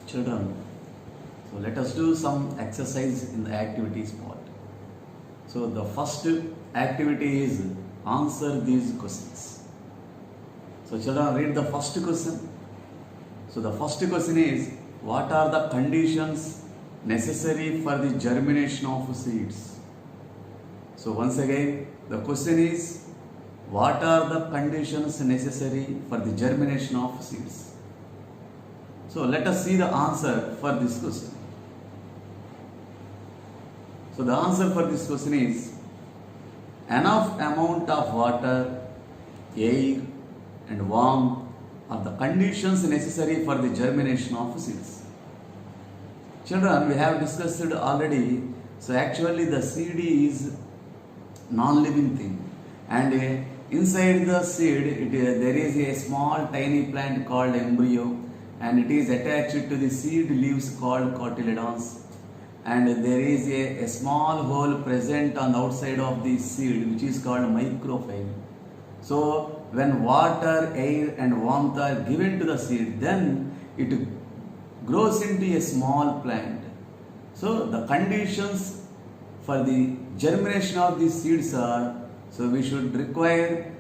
Children, so let us do some exercise in the activities part. So the first activity is answer these questions. So children, read the first question. So the first question is, what are the conditions necessary for the germination of seeds? So once again, the question is, what are the conditions necessary for the germination of seeds? So let us see the answer for this question. So the answer for this question is, enough amount of water, air and warmth are the conditions necessary for the germination of seeds. Children, we have discussed it already. So actually the seed is non-living thing, and inside the seed there is a small tiny plant called embryo, and it is attached to the seed leaves called cotyledons, and there is a small hole present on the outside of the seed which is called micropyle. So when water, air and warmth are given to the seed, then it grows into a small plant. So the conditions for the germination of these seeds are, so we should require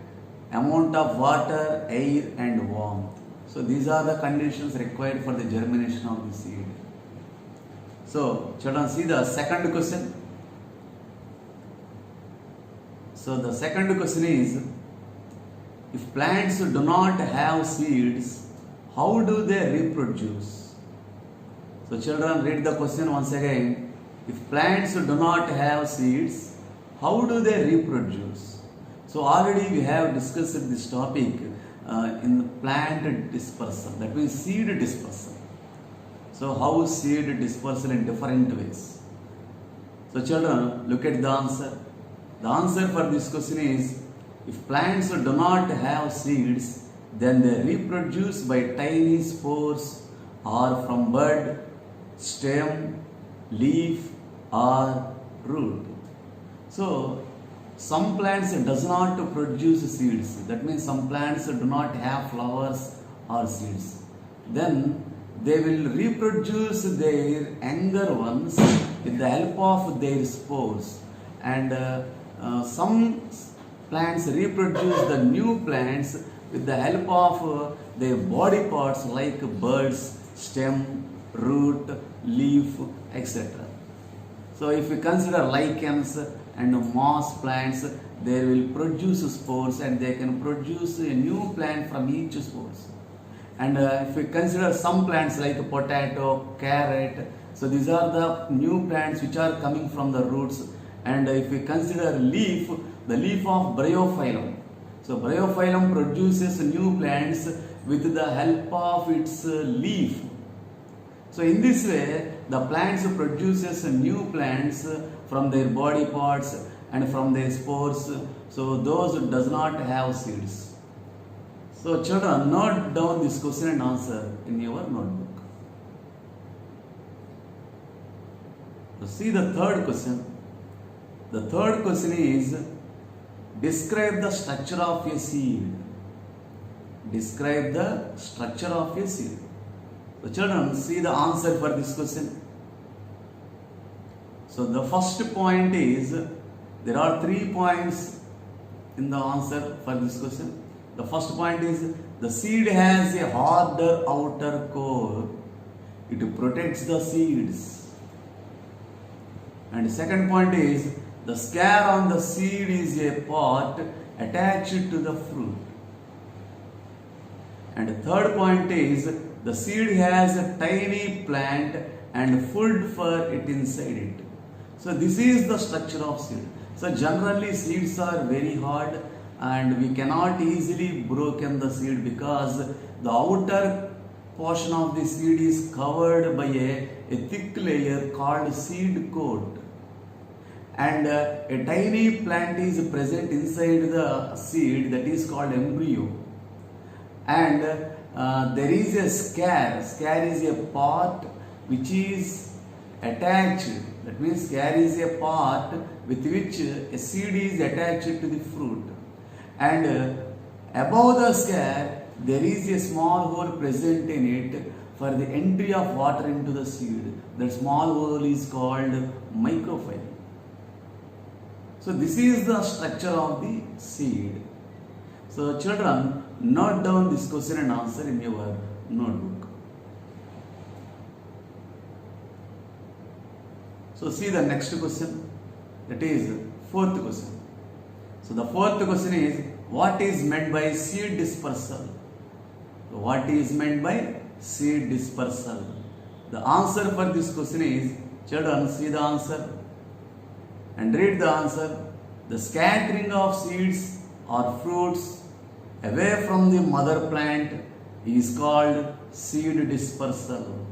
amount of water, air and warmth. So these are the conditions required for the germination of the seed. So children, see the second question. So the second question is, if plants do not have seeds, how do they reproduce? So children, read the question once again. If plants do not have seeds, how do they reproduce? So already we have discussed this topic in plant dispersal, that means seed dispersal. So how seed dispersal in different ways. So children, look at the answer. The answer for this question is, if plants do not have seeds, then they reproduce by tiny spores or from bud, stem, leaf or root. So some plants does not produce seeds. That means some plants do not have flowers or seeds. Then they will reproduce their younger ones with the help of their spores. And some plants reproduce the new plants with the help of their body parts like buds, stem, root, leaf, etc. So if we consider lichens and moss plants, they will produce spores and they can produce a new plant from each spores. And if we consider some plants like potato, carrot, so these are the new plants which are coming from the roots. And if we consider leaf, the leaf of bryophyllum. So bryophyllum produces new plants with the help of its leaf. So in this way, the plants produces new plants from their body parts and from their spores. So those does not have seeds. So children, note down this question and answer in your notebook. So see the third question. The third question is, describe the structure of a seed. Describe the structure of a seed. So children, see the answer for this question. So the first point is, there are 3 points in the answer for this question. The first point is, the seed has a harder outer core. It protects the seeds. And the second point is, the scare on the seed is a part attached to the fruit. And the third point is, the seed has a tiny plant and food for it inside it. So this is the structure of seed. So generally seeds are very hard and we cannot easily broken the seed because the outer portion of the seed is covered by a thick layer called seed coat. And a tiny plant is present inside the seed, that is called embryo. And there is a scare. Scare is a part which is attached. That means scare is a part with which a seed is attached to the fruit. And above the scare, there is a small hole present in it for the entry of water into the seed. That small hole is called micropyle. So this is the structure of the seed. So children, note down this question and answer in your notebook. So see the next question, that is fourth question. So the fourth question is, what is meant by seed dispersal? So what is meant by seed dispersal? The answer for this question is, children, see the answer and read the answer. The scattering of seeds or fruits away from the mother plant is called seed dispersal.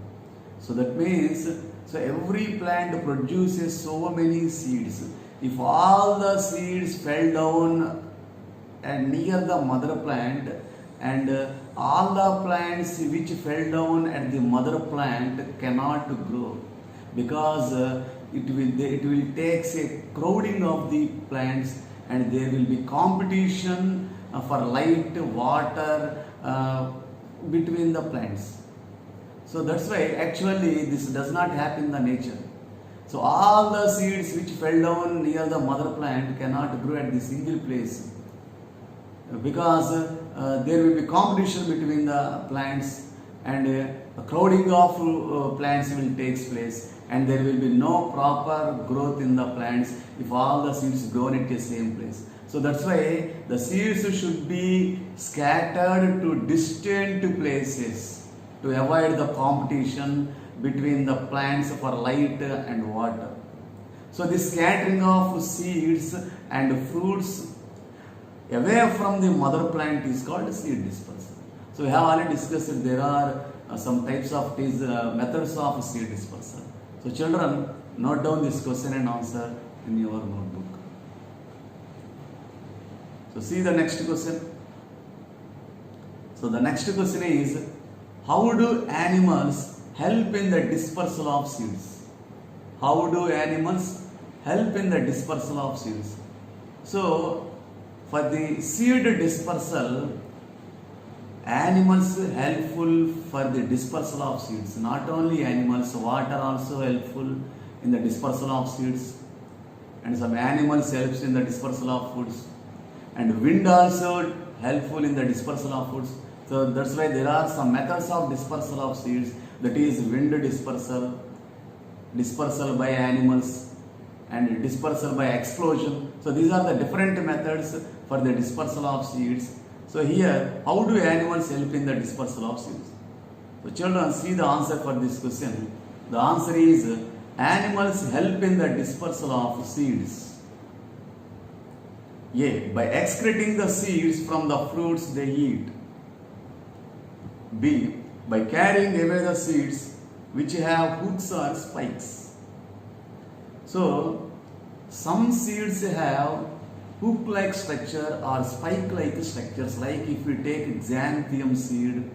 So that means, so every plant produces so many seeds. If all the seeds fell down and near the mother plant, and all the plants which fell down at the mother plant cannot grow, because it will take a crowding of the plants, and there will be competition for light, water between the plants. So that's why actually this does not happen in the nature. So all the seeds which fell down near the mother plant cannot grow at the single place, because there will be competition between the plants, and a crowding of plants will take place, and there will be no proper growth in the plants if all the seeds grown at the same place. So that's why the seeds should be scattered to distant places to avoid the competition between the plants for light and water. So this scattering of seeds and fruits away from the mother plant is called seed dispersal. So we have already discussed that there are some types of these methods of seed dispersal. So children, note down this question and answer in your notebook. So see the next question. So the next question is, how do animals help in the dispersal of seeds? How do animals help in the dispersal of seeds? So for the seed dispersal, animals helpful for the dispersal of seeds. Not only animals, water also helpful in the dispersal of seeds, and some animals helps in the dispersal of foods, and wind also helpful in the dispersal of foods. So that's why there are some methods of dispersal of seeds, that is wind dispersal, dispersal by animals, and dispersal by explosion. So these are the different methods for the dispersal of seeds. So here, how do animals help in the dispersal of seeds? So children, see the answer for this question. The answer is, animals help in the dispersal of seeds. A. By excreting the seeds from the fruits they eat. B. By carrying away the seeds which have hooks or spikes. So some seeds have hook-like structure or spike-like structures, like if we take xanthium seed,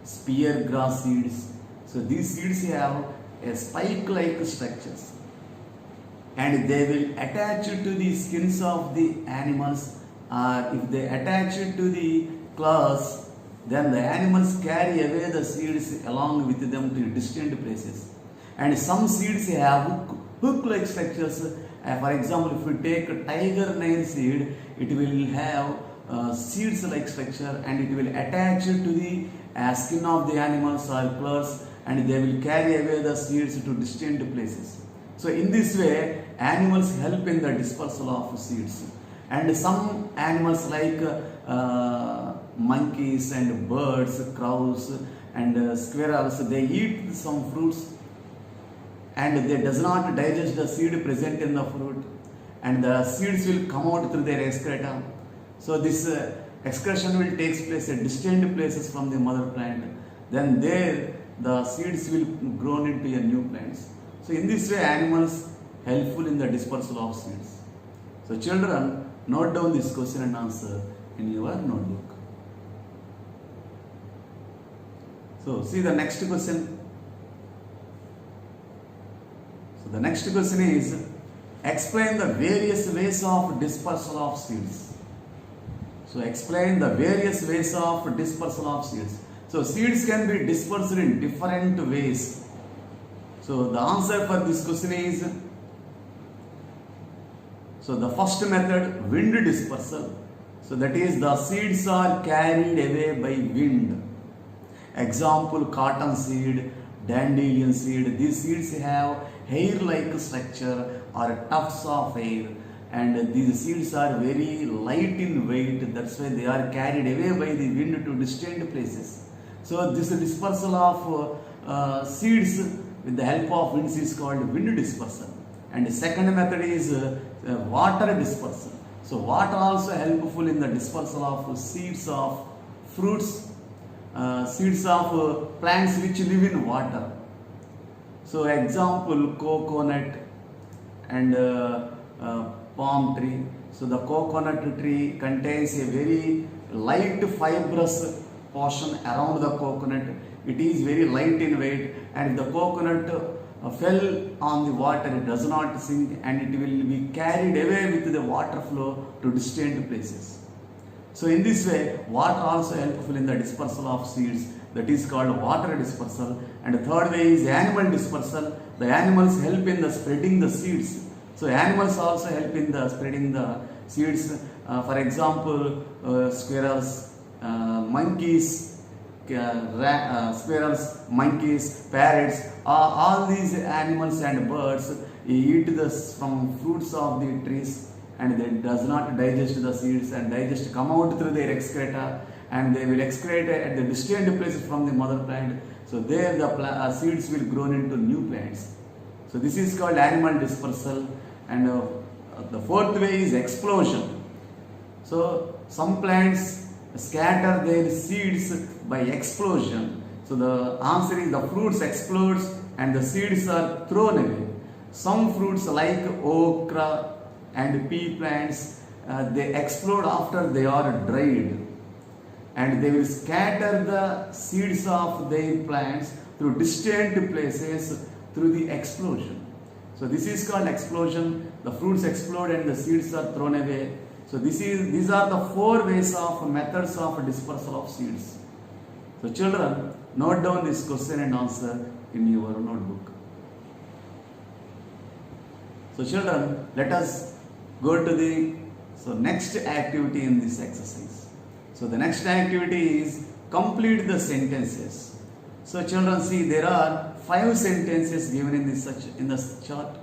spear grass seeds. So these seeds have a spike-like structures, and they will attach it to the skins of the animals, or if they attach it to the claws, then the animals carry away the seeds along with them to distant places. And some seeds have hook-like structures. For example, if we take a tiger nail seed, it will have seeds-like structure, and it will attach it to the skin of the animals or claws, and they will carry away the seeds to distant places. So in this way, animals help in the dispersal of seeds. And some animals like monkeys and birds, crows and squirrels, they eat some fruits, and they does not digest the seed present in the fruit, and the seeds will come out through their excreta. So this excretion will take place at distant places from the mother plant. Then there the seeds will grow into a new plants. So in this way, animals helpful in the dispersal of seeds. So children, note down this question and answer in your notebook. So see the next question. So the next question is, explain the various ways of dispersal of seeds. So explain the various ways of dispersal of seeds. So seeds can be dispersed in different ways. So the answer for this question is, so the first method, wind dispersal. So that is, the seeds are carried away by wind. Example, cotton seed, dandelion seed. These seeds have hair-like structure or tufts of hair, and these seeds are very light in weight. That's why they are carried away by the wind to distant places. So this dispersal of seeds with the help of winds is called wind dispersal. And the second method is water dispersal. So water also helpful in the dispersal of seeds of fruits, seeds of plants which live in water. So example, coconut and palm tree. So the coconut tree contains a very light fibrous portion around the coconut. It is very light in weight, and if the coconut fell on the water, it does not sink, and it will be carried away with the water flow to distant places. So in this way, water also helpful in the dispersal of seeds. That is called water dispersal. And the third way is animal dispersal. The animals help in the spreading the seeds. So animals also help in the spreading the seeds. For example, squirrels, monkeys, squirrels, monkeys, parrots, all these animals and birds eat from fruits of the trees, and they does not digest the seeds and come out through their excreta, and they will excrete at the distant places from the mother plant. So there the seeds will grow into new plants. So this is called animal dispersal. And the fourth way is explosion. So some plants scatter their seeds by explosion. So the answer is, the fruits explodes and the seeds are thrown away. Some fruits like okra and pea plants, they explode after they are dried, and they will scatter the seeds of their plants through distant places through the explosion. So this is called explosion. The fruits explode and the seeds are thrown away. So these are the four ways of methods of dispersal of seeds. So children, note down this question and answer in your notebook. So children, let us go to the next activity in this exercise. So the next activity is complete the sentences. So children, see, there are 5 sentences given in this chart.